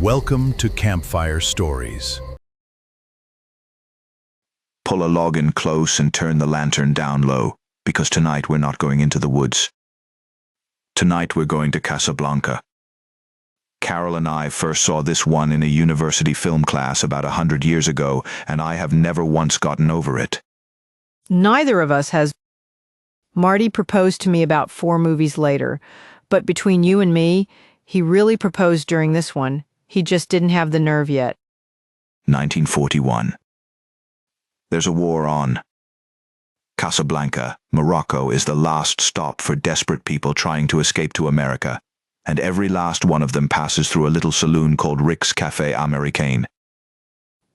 Welcome to Campfire Stories. Pull a log in close and turn the lantern down low, because tonight we're not going into the woods. Tonight we're going to Casablanca. Carol and I first saw this one in a university film class about 100 years ago, and I have never once gotten over it. Neither of us has. Marty proposed to me about 4 movies later, but between you and me, he really proposed during this one. He just didn't have the nerve yet. 1941. There's a war on. Casablanca, Morocco is the last stop for desperate people trying to escape to America, and every last one of them passes through a little saloon called Rick's Café Américain.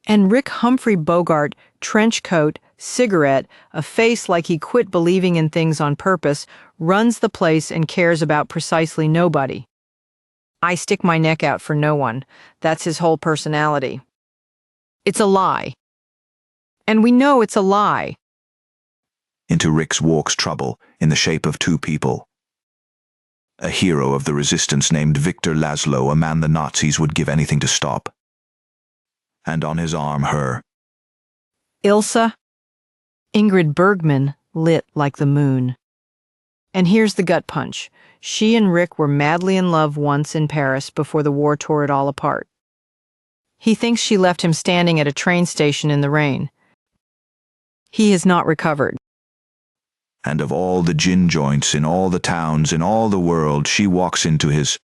And Rick Humphrey Bogart, trench coat, cigarette, a face like he quit believing in things on purpose, runs the place and cares about precisely nobody. I stick my neck out for no one. That's his whole personality. It's a lie. And we know it's a lie. Into Rick's walks trouble in the shape of 2 people. A hero of the resistance named Victor Laszlo, a man the Nazis would give anything to stop. And on his arm her. Ilsa, Ingrid Bergman, lit like the moon. And here's the gut punch. She and Rick were madly in love once in Paris before the war tore it all apart. He thinks she left him standing at a train station in the rain. He has not recovered. And of all the gin joints in all the towns in all the world, she walks into his.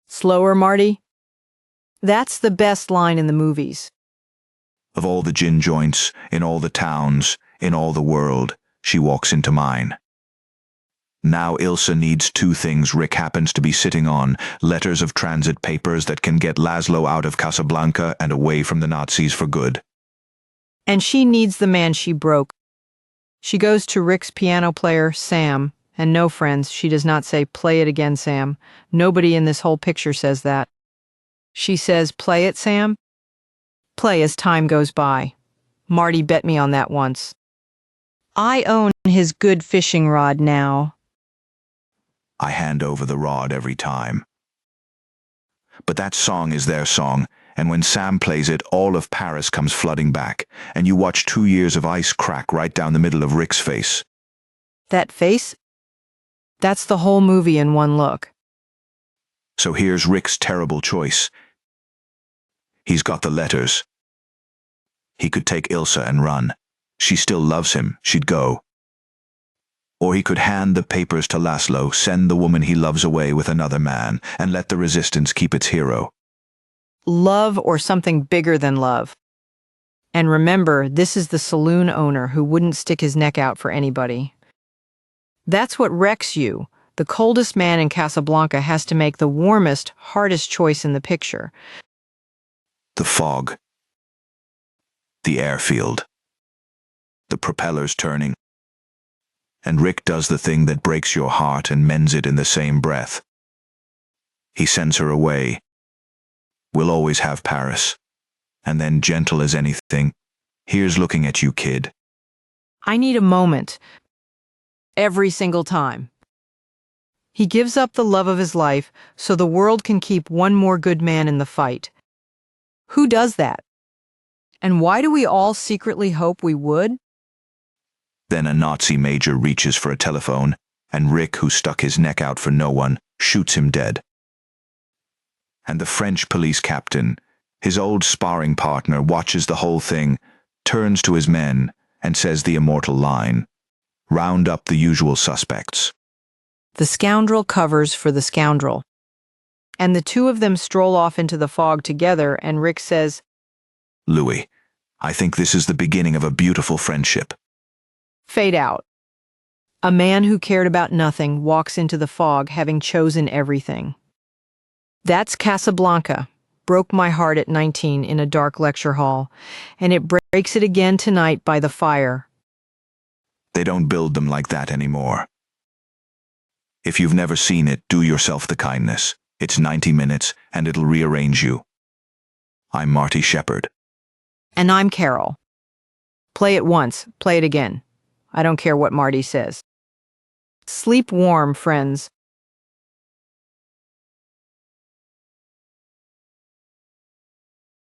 Slower, Marty? That's the best line in the movies. Of all the gin joints in all the towns in all the world, she walks into mine. Now Ilsa needs 2 things Rick happens to be sitting on: letters of transit papers that can get Laszlo out of Casablanca and away from the Nazis for good. And she needs the man she broke. She goes to Rick's piano player, Sam, and no, friends, she does not say, "Play it again, Sam." Nobody in this whole picture says that. She says, "Play it, Sam." Play as time goes by. Marty bet me on that once. I own his good fishing rod now. I hand over the rod every time. But that song is their song, and when Sam plays it, all of Paris comes flooding back, and you watch 2 years of ice crack right down the middle of Rick's face. That face? That's the whole movie in one look. So here's Rick's terrible choice. He's got the letters. He could take Ilsa and run. She still loves him, she'd go. Or he could hand the papers to Laszlo, send the woman he loves away with another man, and let the resistance keep its hero. Love or something bigger than love. And remember, this is the saloon owner who wouldn't stick his neck out for anybody. That's what wrecks you. The coldest man in Casablanca has to make the warmest, hardest choice in the picture. The fog. The airfield. The propellers turning. And Rick does the thing that breaks your heart and mends it in the same breath. He sends her away. We'll always have Paris. And then, gentle as anything, "Here's looking at you, kid." I need a moment. Every single time. He gives up the love of his life so the world can keep one more good man in the fight. Who does that? And why do we all secretly hope we would? Then a Nazi major reaches for a telephone, and Rick, who stuck his neck out for no one, shoots him dead. And the French police captain, his old sparring partner, watches the whole thing, turns to his men, and says the immortal line, "Round up the usual suspects." The scoundrel covers for the scoundrel. And the 2 of them stroll off into the fog together, and Rick says, "Louis, I think this is the beginning of a beautiful friendship." Fade out. A man who cared about nothing walks into the fog having chosen everything. That's Casablanca. Broke my heart at 19 in a dark lecture hall, and it breaks it again tonight by the fire. They don't build them like that anymore. If you've never seen it, do yourself the kindness. It's 90 minutes, and it'll rearrange you. I'm Marty Shepard. And I'm Carol. Play it once, play it again. I don't care what Marty says. Sleep warm, friends.